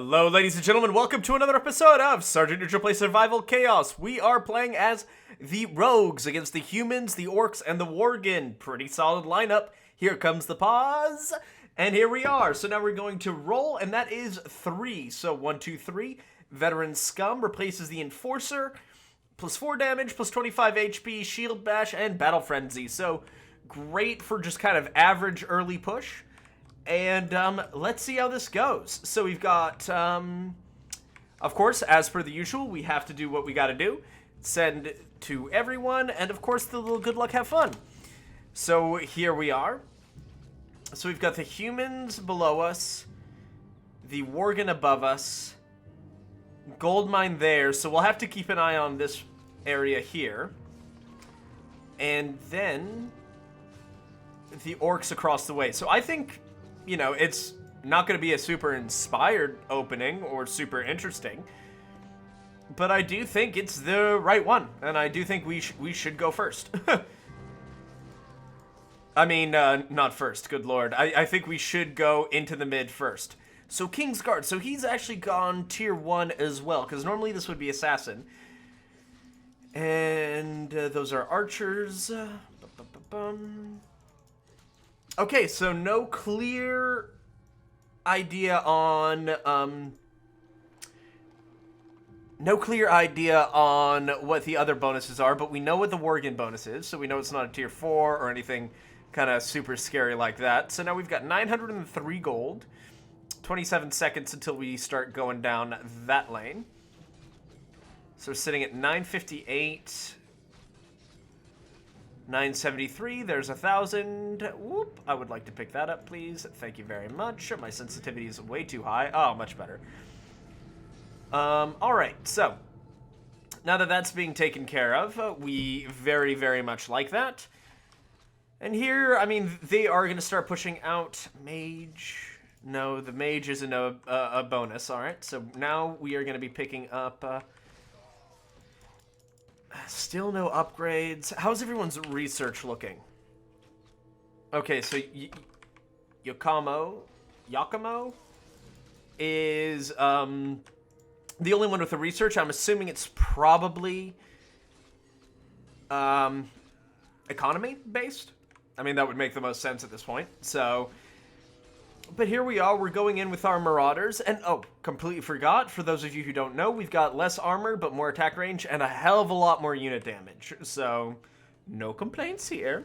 Hello, ladies and gentlemen. Welcome to another episode of Sergeant Neutral Play Survival Chaos. We are playing as the rogues against the humans, the orcs, and the worgen. Pretty solid lineup. Here comes the pause. And here we are. So now we're going to roll, and that is 3. So 1, 2, 3. Veteran Scum replaces the Enforcer. Plus 4 damage, plus 25 HP, Shield Bash, and Battle Frenzy. So great for just kind of average early push. And let's see how this goes. So we've got, of course, as per the usual, we have to do what we got to do. Send to everyone, and of course, the little good luck, have fun. So here we are. So we've got the humans below us, the worgen above us, gold mine there. So we'll have to keep an eye on this area here. And then the orcs across the way. So I think, you know, it's not going to be a super inspired opening or super interesting, but I do think it's the right one, and I do think we should go first. I mean, not first, good lord. I think we should go into the mid first. So King's Guard, so he's actually gone tier 1 as well, because normally this would be Assassin. And those are archers. Okay, so no clear idea on what the other bonuses are, but we know what the worgen bonus is, so we know it's not a tier 4 or anything kind of super scary like that. So now we've got 903 gold, 27 seconds until we start going down that lane. So we're sitting at 958. 973, there's 1,000. Whoop, I would like to pick that up, please. Thank you very much. My sensitivity is way too high. Oh, much better. Alright, so now that that's being taken care of, we very, very much like that. And here, I mean, they are going to start pushing out Mage. No, the Mage isn't a bonus. Alright, so now we are going to be picking up... Still no upgrades. How's everyone's research looking? Okay, so Yakamo is the only one with the research. I'm assuming it's probably economy based. I mean, that would make the most sense at this point. So, but here we are, we're going in with our Marauders, and oh, completely forgot, for those of you who don't know, we've got less armor, but more attack range, and a hell of a lot more unit damage, so no complaints here.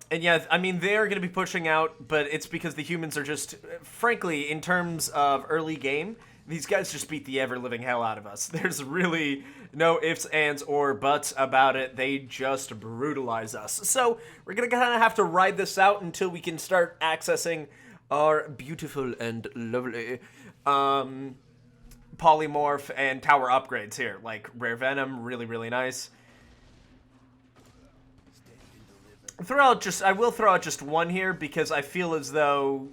And yeah, I mean, they're going to be pushing out, but it's because the humans are just, frankly, in terms of early game, these guys just beat the ever-living hell out of us. There's really no ifs, ands, or buts about it. They just brutalize us. So we're going to kind of have to ride this out until we can start accessing our beautiful and lovely polymorph and tower upgrades here. Like Rare Venom, really, really nice. I will throw out just one here because I feel as though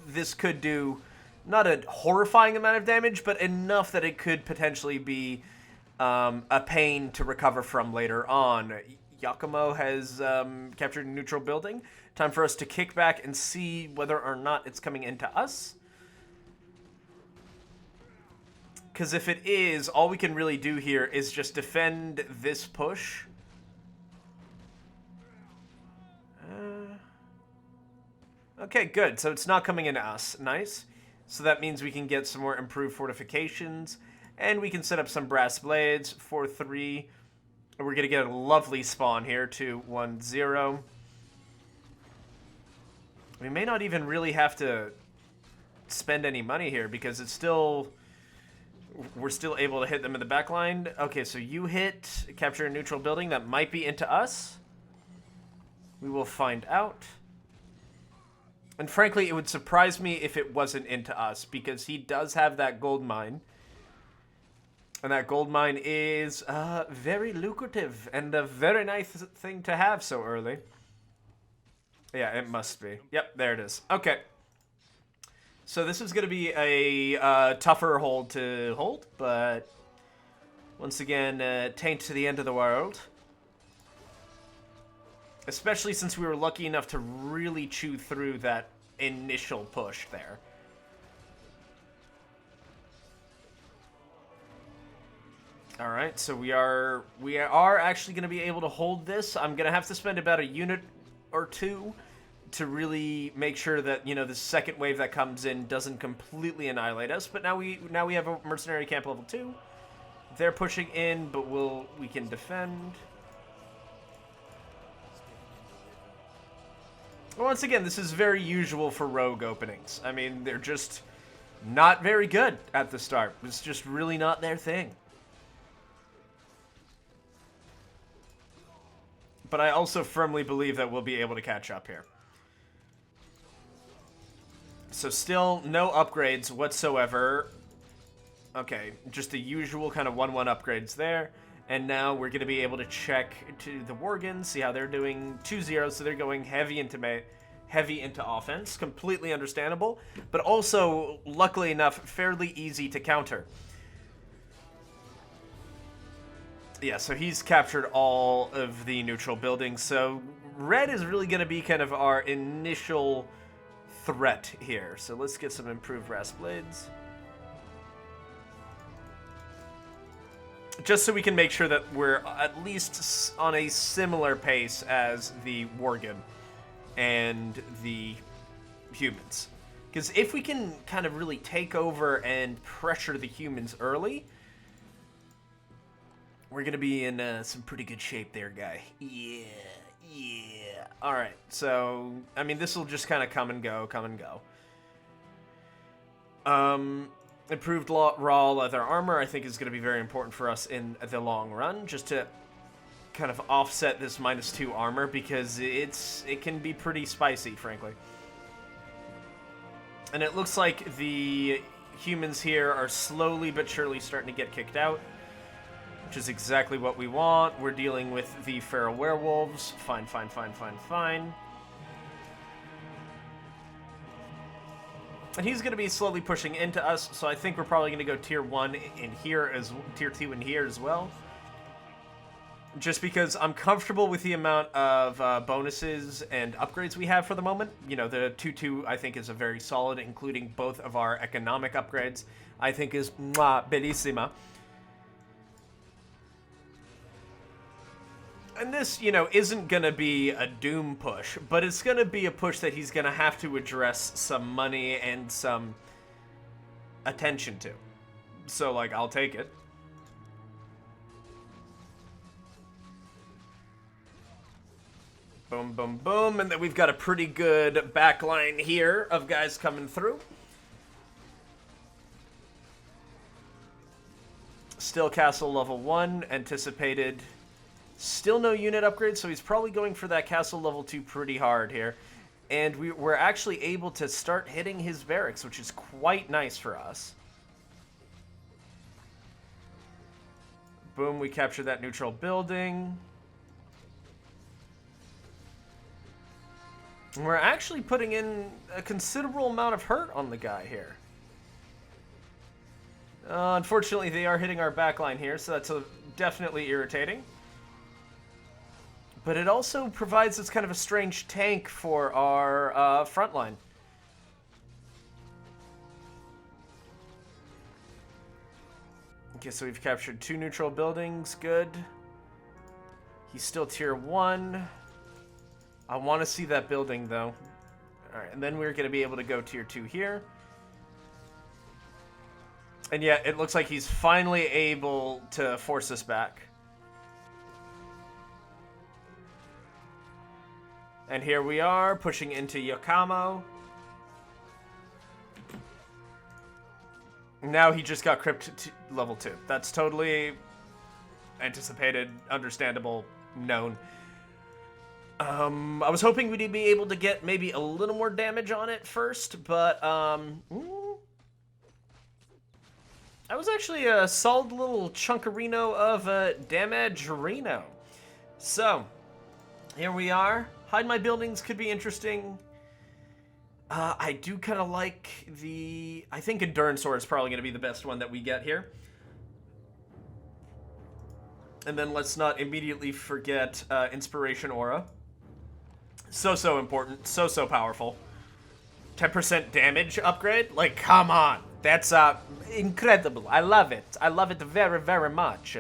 this could do... not a horrifying amount of damage, but enough that it could potentially be a pain to recover from later on. Yakamo has captured a neutral building. Time for us to kick back and see whether or not it's coming into us. Because if it is, all we can really do here is just defend this push. Okay, good. So it's not coming into us. Nice. So that means we can get some more improved fortifications, and we can set up some brass blades for 3. We're going to get a lovely spawn here, 2, 1, 0. We may not even really have to spend any money here because it's still... we're still able to hit them in the back line. Okay, so you hit, capture a neutral building. That might be into us. We will find out. And frankly, it would surprise me if it wasn't into us, because he does have that gold mine. And that gold mine is very lucrative and a very nice thing to have so early. Yeah, it must be. Yep, there it is. Okay. So this is going to be a tougher hold to hold, but once again, taint to the end of the world. Especially since we were lucky enough to really chew through that initial push there. All right, so we are actually going to be able to hold this. I'm going to have to spend about a unit or two to really make sure that, you know, the second wave that comes in doesn't completely annihilate us. But now we have a mercenary camp level 2. They're pushing in, but we can defend. Once again, this is very usual for rogue openings. I mean, they're just not very good at the start. It's just really not their thing. But I also firmly believe that we'll be able to catch up here. So still no upgrades whatsoever. Okay, just the usual kind of 1-1 upgrades there. And now we're going to be able to check to the Worgans, see how they're doing. 2-0, so they're going heavy into offense. Completely understandable, but also, luckily enough, fairly easy to counter. Yeah, so he's captured all of the neutral buildings. So red is really going to be kind of our initial threat here. So let's get some improved Rasp Blades. Just so we can make sure that we're at least on a similar pace as the Worgen and the humans. Because if we can kind of really take over and pressure the humans early, we're going to be in some pretty good shape there, guy. Yeah. Alright, so, I mean, this will just kind of come and go. Improved raw leather armor, I think, is going to be very important for us in the long run, just to kind of offset this -2 armor, because it can be pretty spicy, frankly. And it looks like the humans here are slowly but surely starting to get kicked out, which is exactly what we want. We're dealing with the feral werewolves. Fine. And he's going to be slowly pushing into us, so I think we're probably going to go tier 1 in here, tier 2 in here as well. Just because I'm comfortable with the amount of bonuses and upgrades we have for the moment. You know, the 2-2 I think is a very solid, including both of our economic upgrades. I think is bellissima. And this, you know, isn't going to be a doom push, but it's going to be a push that he's going to have to address some money and some attention to. So, like, I'll take it. Boom, boom, boom. And then we've got a pretty good backline here of guys coming through. Still castle level 1, anticipated. Still no unit upgrades, so he's probably going for that castle level 2 pretty hard here. And we're actually able to start hitting his barracks, which is quite nice for us. Boom, we capture that neutral building. And we're actually putting in a considerable amount of hurt on the guy here. Unfortunately, they are hitting our backline here, so that's definitely irritating. But it also provides us kind of a strange tank for our front line. Okay, so we've captured 2 neutral buildings. Good. He's still tier 1. I want to see that building, though. Alright, and then we're going to be able to go tier 2 here. And yeah, it looks like he's finally able to force us back. And here we are, pushing into Yokomo. Now he just got crypt to level 2. That's totally anticipated, understandable, known. I was hoping we'd be able to get maybe a little more damage on it first, but that was actually a solid little chunkerino of damagerino. So, here we are. Hide my buildings could be interesting. I do kind of like the... I think Endurance Sword is probably going to be the best one that we get here. And then let's not immediately forget Inspiration Aura. So important. So powerful. 10% damage upgrade? Like, come on. That's incredible. I love it. I love it very, very much.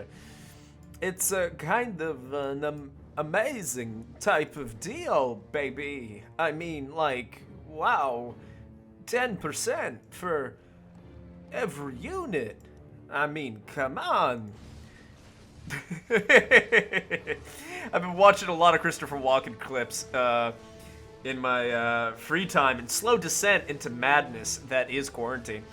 It's a kind of an amazing type of deal, baby. I mean, like, wow. 10% for every unit. I mean, come on. I've been watching a lot of Christopher Walken clips in my free time, and slow descent into madness that is quarantine.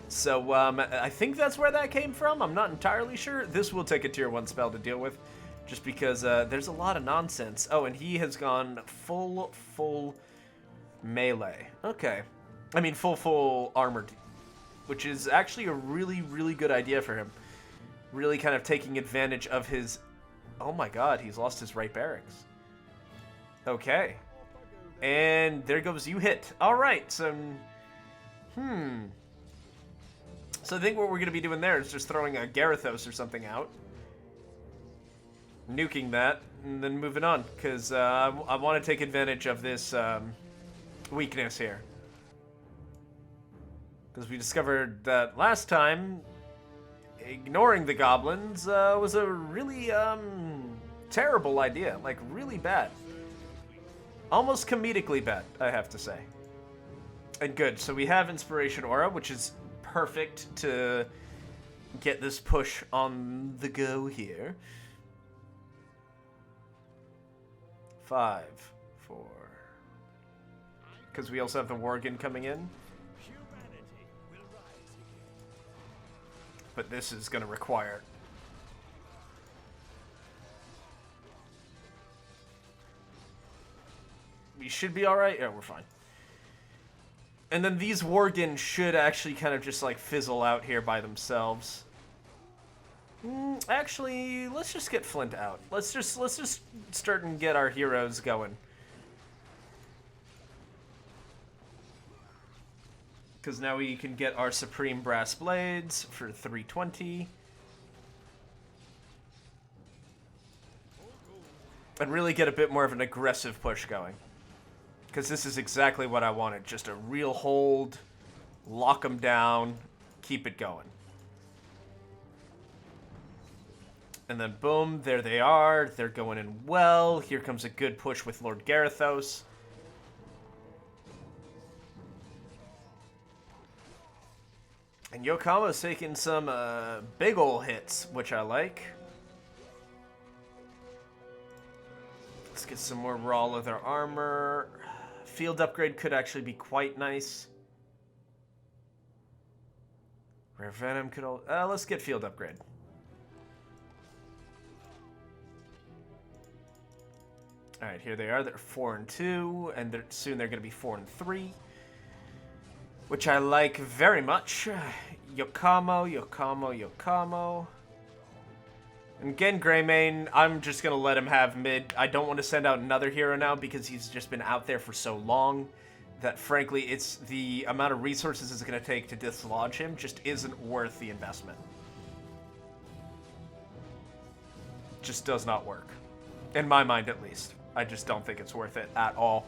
So I think that's where that came from. I'm not entirely sure. This will take a tier 1 spell to deal with, just because there's a lot of nonsense. Oh, and he has gone full melee. Okay. I mean, full armored, which is actually a really, really good idea for him. Really kind of taking advantage of his... Oh my god, he's lost his right barracks. Okay. And there goes you hit. Alright, so... So I think what we're going to be doing there is just throwing a Garithos or something out. Nuking that, and then moving on. Because I want to take advantage of this weakness here. Because we discovered that last time... ignoring the goblins was a really terrible idea. Like, really bad. Almost comedically bad, I have to say. And good, so we have Inspiration Aura, which is perfect to get this push on the go here. 5, 4. Because we also have the Worgen coming in. But this is going to require... We should be alright? Yeah, we're fine. And then these Worgen should actually kind of just like fizzle out here by themselves. Actually, let's just get Flint out. Let's just start and get our heroes going. Because now we can get our Supreme Brass Blades for 320. And really get a bit more of an aggressive push going. Because this is exactly what I wanted. Just a real hold, lock them down, keep it going. And then boom, there they are. They're going in well. Here comes a good push with Lord Garithos. And Yokoma's taking some big ol' hits, which I like. Let's get some more raw leather armor. Field upgrade could actually be quite nice. Rare Venom could... let's get field upgrade. Alright, here they are. They're 4 and 2, and soon they're going to be 4 and 3. Which I like very much. Yokamo. And again, Greymane, I'm just going to let him have mid. I don't want to send out another hero now because he's just been out there for so long that, frankly, it's the amount of resources it's going to take to dislodge him just isn't worth the investment. Just does not work. In my mind, at least. I just don't think it's worth it at all.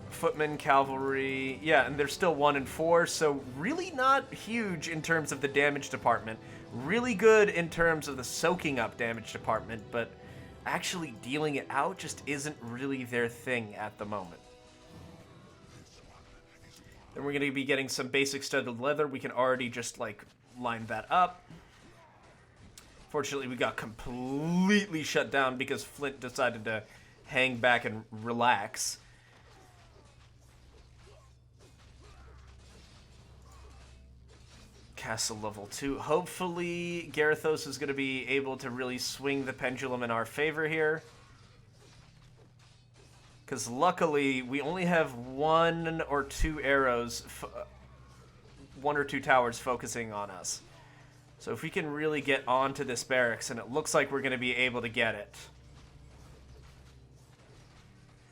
Footmen, cavalry, yeah, and they're still 1 and 4, so really not huge in terms of the damage department. Really good in terms of the soaking up damage department, but actually dealing it out just isn't really their thing at the moment. Then we're going to be getting some basic studded leather. We can already just, like, line that up. Fortunately, we got completely shut down because Flint decided to hang back and relax. Castle level 2. Hopefully, Garithos is going to be able to really swing the pendulum in our favor here. Because luckily, we only have 1 or 2 arrows, 1 or 2 towers focusing on us. So if we can really get onto this barracks, and it looks like we're going to be able to get it.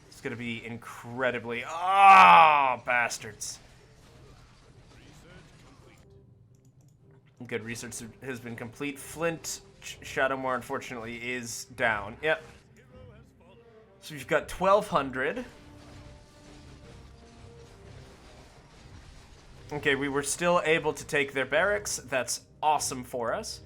It's going to be incredibly... Ah, bastards. Good research has been complete. Flint Shadowmoor, unfortunately, is down. Yep. So we've got 1,200. Okay, we were still able to take their barracks. That's awesome for us.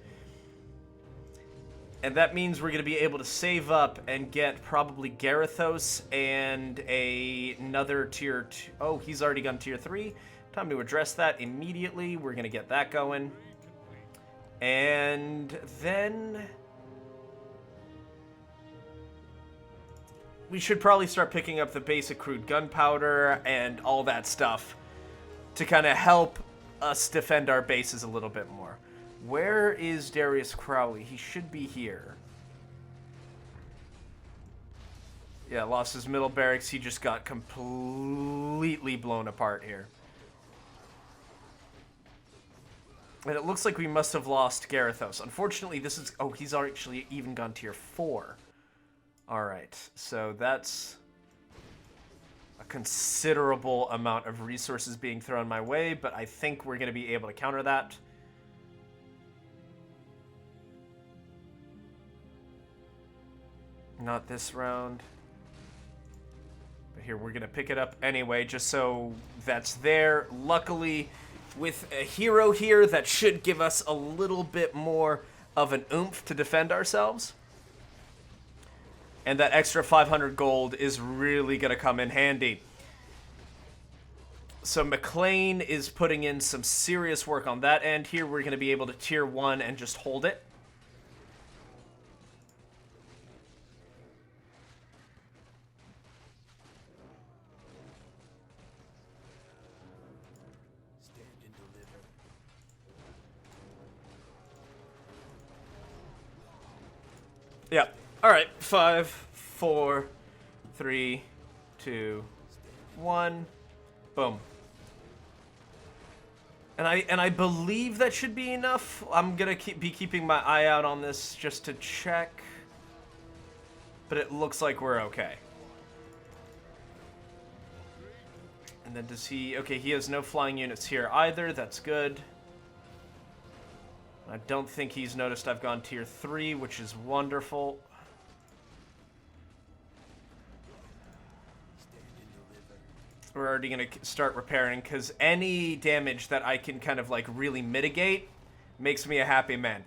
And that means we're going to be able to save up and get probably Garithos and another tier 2. Oh, he's already gone tier 3. Time to address that immediately. We're going to get that going. And then we should probably start picking up the basic crude gunpowder and all that stuff to kind of help us defend our bases a little bit more. Where is Darius Crowley? He should be here. Yeah, lost his middle barracks. He just got completely blown apart here. And it looks like we must have lost Garithos. Unfortunately, this is... Oh, he's actually even gone tier 4. Alright, so that's a considerable amount of resources being thrown my way, but I think we're going to be able to counter that. Not this round. But here, we're going to pick it up anyway, just so that's there. Luckily, with a hero here, that should give us a little bit more of an oomph to defend ourselves. And that extra 500 gold is really going to come in handy. So McLean is putting in some serious work on that end. Here, we're going to be able to tier 1 and just hold it. Yeah. All right. 5, 4, 3, 2, 1. Boom. And I believe that should be enough. I'm gonna be keeping my eye out on this just to check. But it looks like we're okay. And then does he... Okay, he has no flying units here either. That's good. I don't think he's noticed I've gone tier 3, which is wonderful. We're already going to start repairing, because any damage that I can kind of, like, really mitigate makes me a happy man.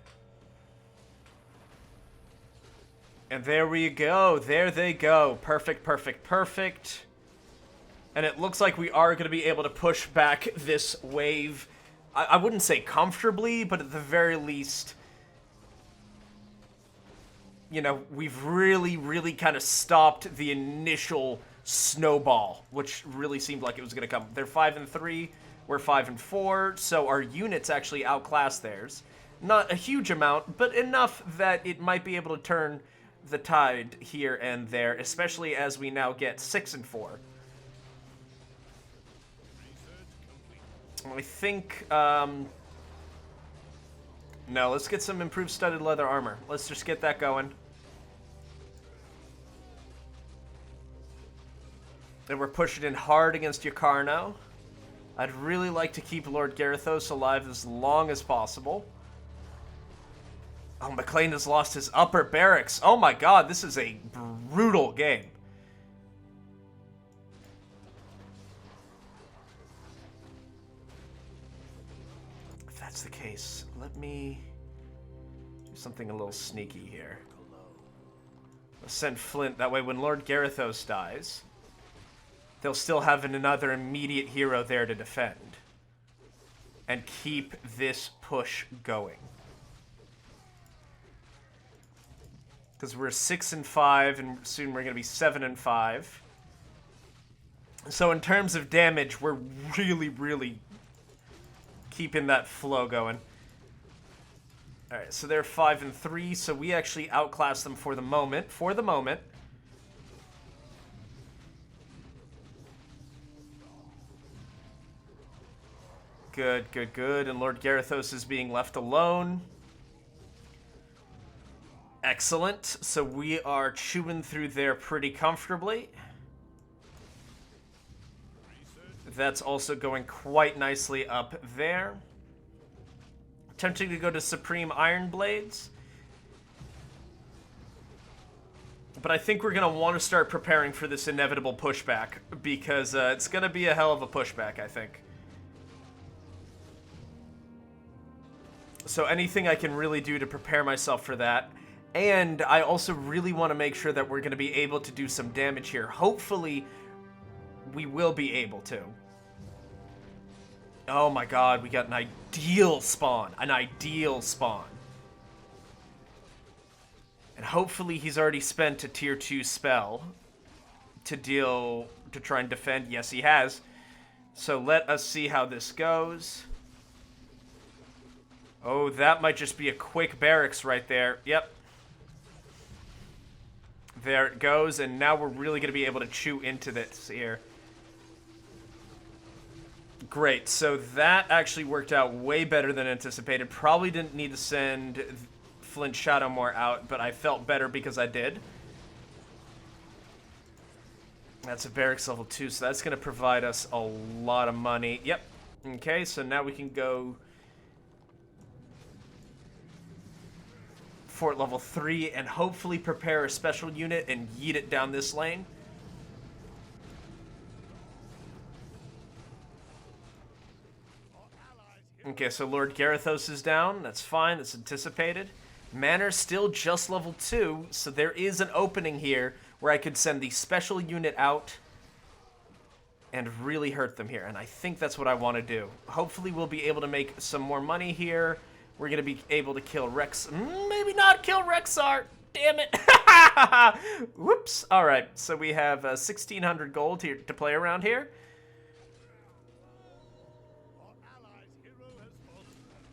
And there we go. There they go. Perfect, perfect, perfect. And it looks like we are going to be able to push back this wave. I wouldn't say comfortably, but at the very least, you know, we've really, really kind of stopped the initial snowball, which really seemed like it was going to come. They're 5 and 3, we're 5 and 4, so our units actually outclass theirs. Not a huge amount, but enough that it might be able to turn the tide here and there, especially as we now get 6 and 4. I think, no, let's get some improved studded leather armor. Let's just get that going. And we're pushing in hard against Yakarno. I'd really like to keep Lord Garithos alive as long as possible. Oh, McLean has lost his upper barracks. Oh my god, this is a brutal game. That's the case. Let me do something a little sneaky here. Let's send Flint. That way when Lord Garithos dies, they'll still have another immediate hero there to defend. And keep this push going. Because we're 6 and 5, and soon we're going to be 7 and 5. So in terms of damage, we're really, really keeping that flow going. Alright, so they're 5 and 3, so we actually outclass them for the moment. Good, good, good. And Lord Garithos is being left alone. Excellent. So we are chewing through there pretty comfortably. That's also going quite nicely up there. Tempting to go to Supreme Iron Blades. But I think we're going to want to start preparing for this inevitable pushback, because it's going to be a hell of a pushback, I think. So anything I can really do to prepare myself for that. And I also really want to make sure that we're going to be able to do some damage here. Hopefully, we will be able to. Oh my god, we got an ideal spawn. An ideal spawn. And hopefully he's already spent a tier 2 spell to try and defend. Yes, he has. So let us see how this goes. Oh, that might just be a quick barracks right there. Yep. There it goes, and now we're really going to be able to chew into this here. Great, so that actually worked out way better than anticipated. Probably didn't need to send Flint Shadowmoor out, but I felt better because I did. That's a barracks level 2, so that's going to provide us a lot of money. Yep. Okay, so now we can go fort level 3 and hopefully prepare a special unit and yeet it down this lane. Okay, so Lord Garithos is down. That's fine. That's anticipated. Manor's still just level 2, so there is an opening here where I could send the special unit out and really hurt them here. And I think that's what I want to do. Hopefully we'll be able to make some more money here. We're going to be able to kill Rex. Maybe not kill Rexar. Damn it. Whoops. All right, so we have 1,600 gold here to play around here.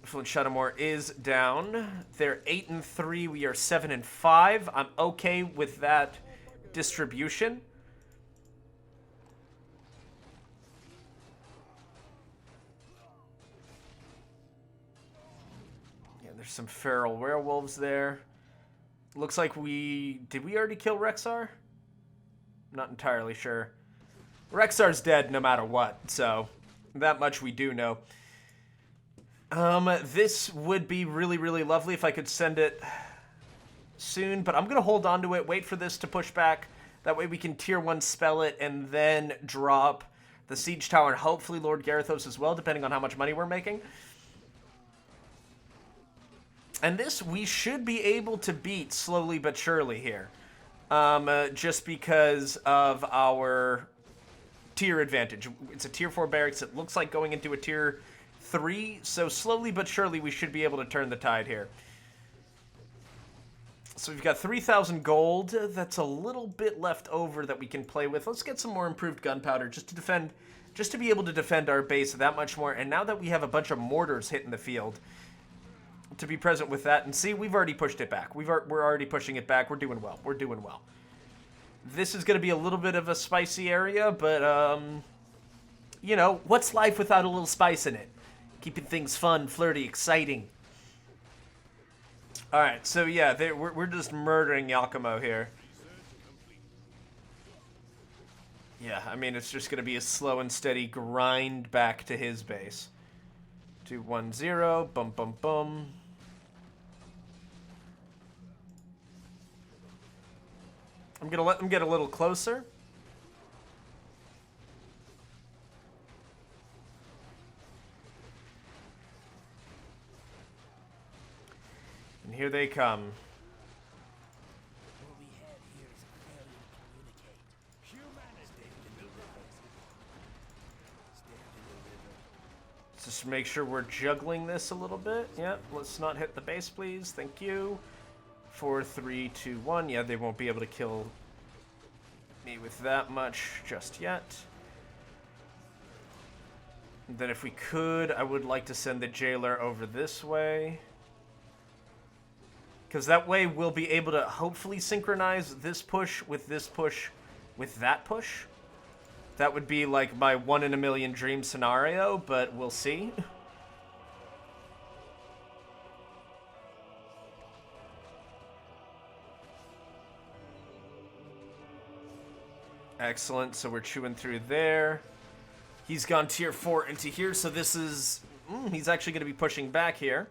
Flint Shadowmoor is down. They're 8-3. We are 7-5. I'm okay with that distribution. Yeah, there's some feral werewolves there. Looks like did we already kill Rexar? Not entirely sure. Rexar's dead no matter what, so that much we do know. This would be really, really lovely if I could send it soon, but I'm going to hold on to it, wait for this to push back. That way we can tier 1 spell it and then drop the siege tower and hopefully Lord Garithos as well, depending on how much money we're making. And this we should be able to beat slowly but surely here. Just because of our tier advantage. It's a tier 4 barracks. It looks like going into a tier 3, so slowly but surely we should be able to turn the tide here. So we've got 3,000 gold. That's a little bit left over that we can play with. Let's get some more improved gunpowder just to be able to defend our base that much more. And now that we have a bunch of mortars hitting the field, to be present with that. And see, we've already pushed it back. We're already pushing it back. We're doing well. We're doing well. This is going to be a little bit of a spicy area, but you know, what's life without a little spice in it? Keeping things fun, flirty, exciting. Alright, so yeah, we're just murdering Yakumo here. Yeah, I mean, it's just going to be a slow and steady grind back to his base. 2-1-0, bum bum bum. I'm going to let them get a little closer. And here they come. Just make sure we're juggling this a little bit. Yeah, let's not hit the base, please. Thank you. 4, 3, 2, 1. Yeah, they won't be able to kill me with that much just yet. And then if we could, I would like to send the jailer over this way. Because that way we'll be able to hopefully synchronize this push with that push. That would be like my 1 in a million dream scenario, but we'll see. Excellent, so we're chewing through there. He's gone tier 4 into here, so this is... he's actually going to be pushing back here.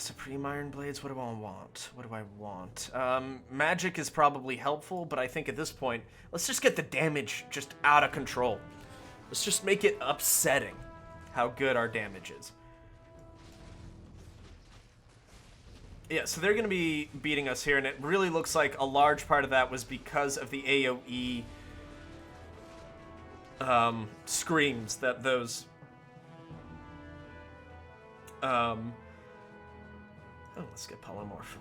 Supreme Iron Blades, what do I want? What do I want? Magic is probably helpful, but I think at this point, let's just get the damage just out of control. Let's just make it upsetting how good our damage is. Yeah, so they're going to be beating us here, and it really looks like a large part of that was because of the AoE screams that those... oh, let's get polymorph.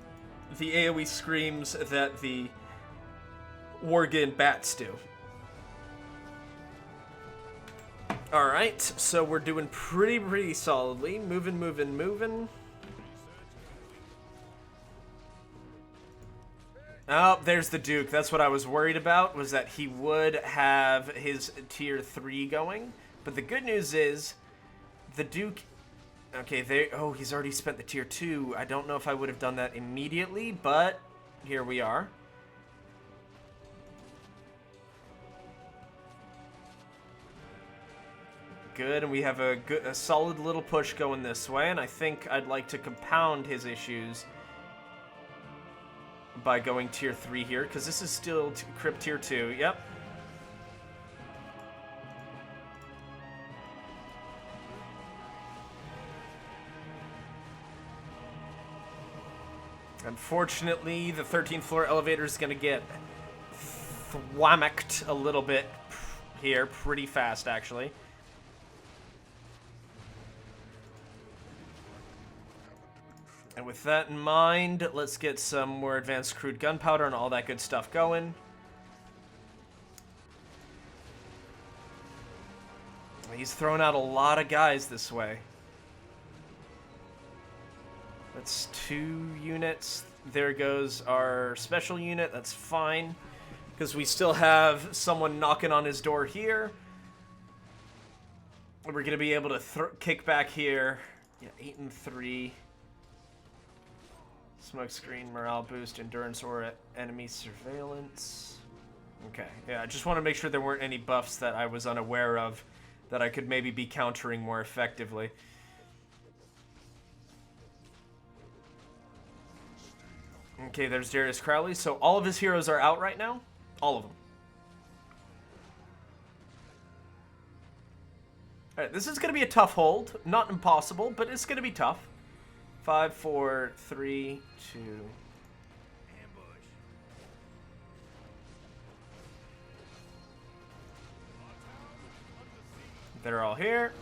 The AoE screams that the Worgen bats do. Alright, so we're doing pretty solidly. Moving. Oh, there's the Duke. That's what I was worried about, was that he would have his tier 3 going. But the good news is, the Duke... Okay, oh, he's already spent the tier 2. I don't know if I would have done that immediately, but here we are. Good, and we have a solid little push going this way, and I think I'd like to compound his issues by going tier 3 here, because this is still Crypt tier 2. Yep. Unfortunately, the 13th floor elevator is going to get thwammocked a little bit here, pretty fast actually. And with that in mind, let's get some more advanced crude gunpowder and all that good stuff going. He's thrown out a lot of guys this way. That's 2 units. There goes our special unit. That's fine, because we still have someone knocking on his door here. We're going to be able to kick back here. Yeah, 8 and 3. Smoke screen, morale boost, endurance, or enemy surveillance. Okay, yeah, I just want to make sure there weren't any buffs that I was unaware of that I could maybe be countering more effectively. Okay, there's Darius Crowley. So all of his heroes are out right now? All of them. Alright, this is going to be a tough hold. Not impossible, but it's going to be tough. 5, 4, 3, 2. They're all here.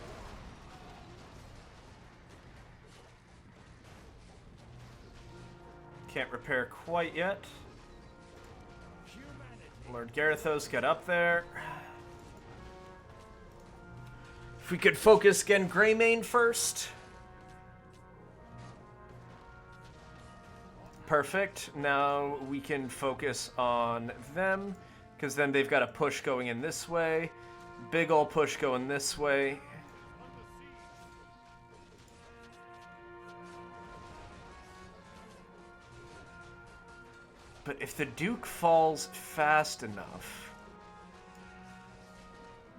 Can't repair quite yet. Lord Garithos, get up there. If we could focus again Greymane first. Perfect. Now we can focus on them, because then they've got a push going in this way. Big ol' push going this way. But if the Duke falls fast enough,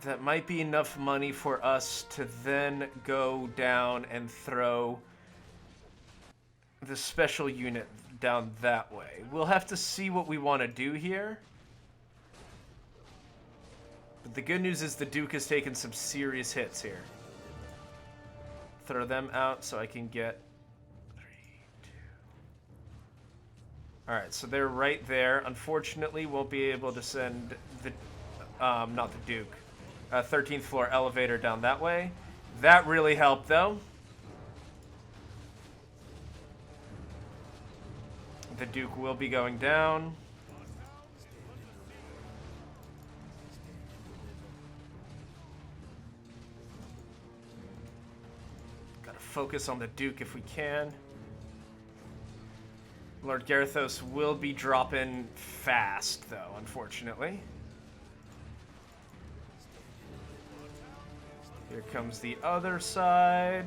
that might be enough money for us to then go down and throw the special unit down that way. We'll have to see what we want to do here. But the good news is the Duke has taken some serious hits here. Throw them out so I can get 3, 2. Alright, so they're right there. Unfortunately, won't be able to send the, not the Duke, 13th floor elevator down that way. That really helped, though. The Duke will be going down. Gotta focus on the Duke if we can. Lord Garithos will be dropping fast, though, unfortunately. Here comes the other side.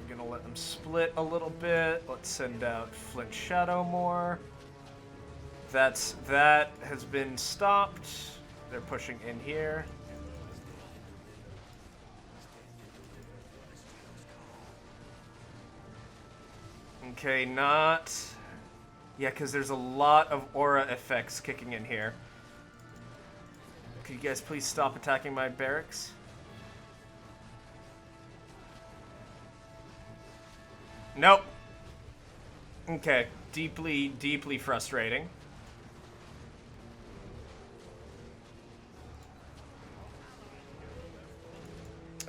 We're gonna let them split a little bit. Let's send out Flint Shadow more. That has been stopped. They're pushing in here. Okay, not... Yeah, because there's a lot of aura effects kicking in here. Could you guys please stop attacking my barracks? Nope. Okay, deeply, deeply frustrating.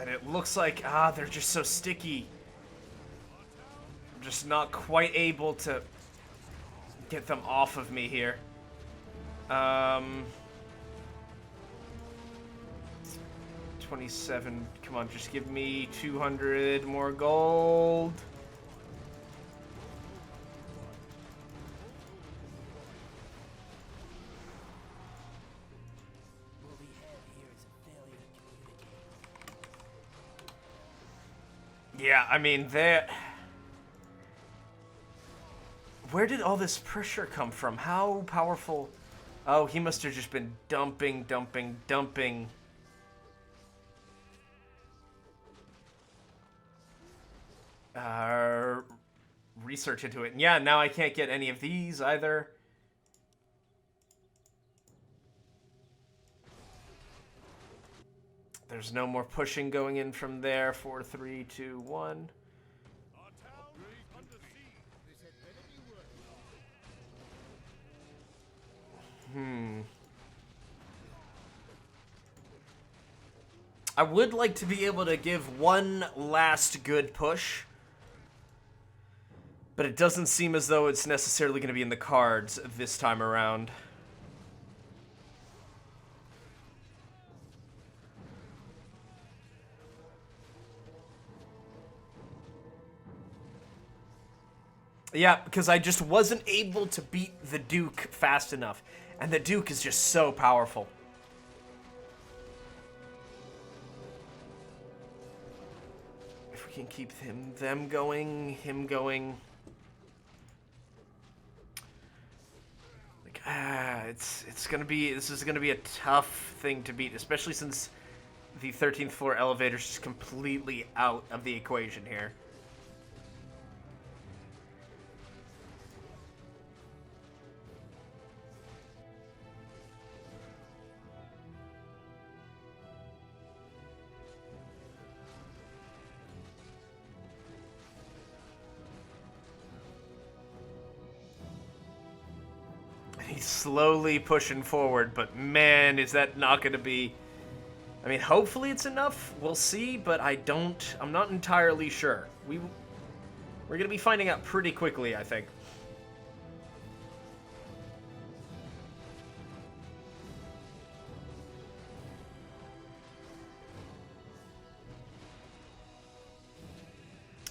And it looks like, they're just so sticky. I'm just not quite able to get them off of me here. 27, come on, just give me 200 more gold. Yeah, I mean, where did all this pressure come from? How powerful? Oh, he must have just been dumping. Research into it. Yeah, now I can't get any of these either. There's no more pushing going in from there. 4, 3, 2, 1. I would like to be able to give one last good push, but it doesn't seem as though it's necessarily going to be in the cards this time around. Yeah, because I just wasn't able to beat the Duke fast enough. And the Duke is just so powerful. If we can keep him going. Like, this is gonna be a tough thing to beat, especially since the 13th floor elevator is just completely out of the equation here. He's slowly pushing forward, but man, is that not going to be... I mean, hopefully it's enough. We'll see, but I'm not entirely sure. We're going to be finding out pretty quickly, I think.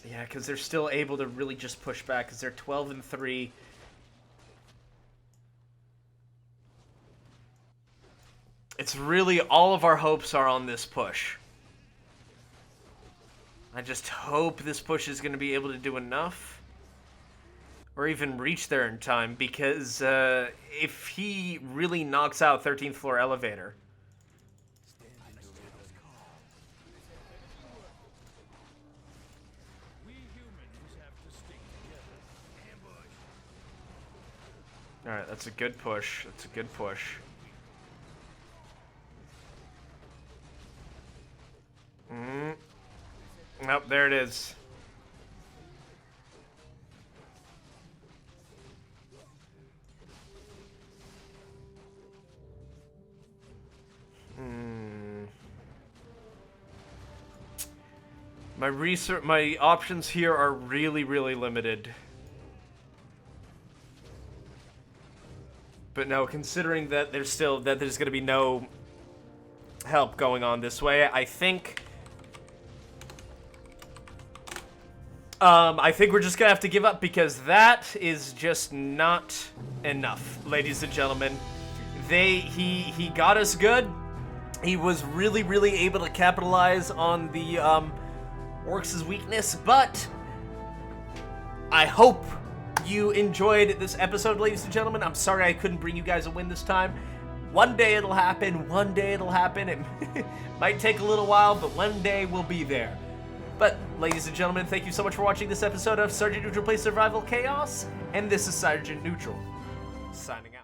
Yeah, because they're still able to really just push back, because they're 12-3. It's really, all of our hopes are on this push. I just hope this push is going to be able to do enough. Or even reach there in time, because if he really knocks out 13th floor elevator... Alright, that's a good push. That's a good push. Nope, there it is. My options here are really, really limited. But no, considering that there's going to be no help going on this way, I think we're just gonna have to give up, because that is just not enough, ladies and gentlemen. He got us good. He was really, really able to capitalize on the Orcs' weakness, but I hope you enjoyed this episode, ladies and gentlemen. I'm sorry I couldn't bring you guys a win this time. One day it'll happen. One day it'll happen. It might take a little while, but one day we'll be there. But, ladies and gentlemen, thank you so much for watching this episode of Sergeant Neutral Plays Survival Chaos, and this is Sergeant Neutral, signing out.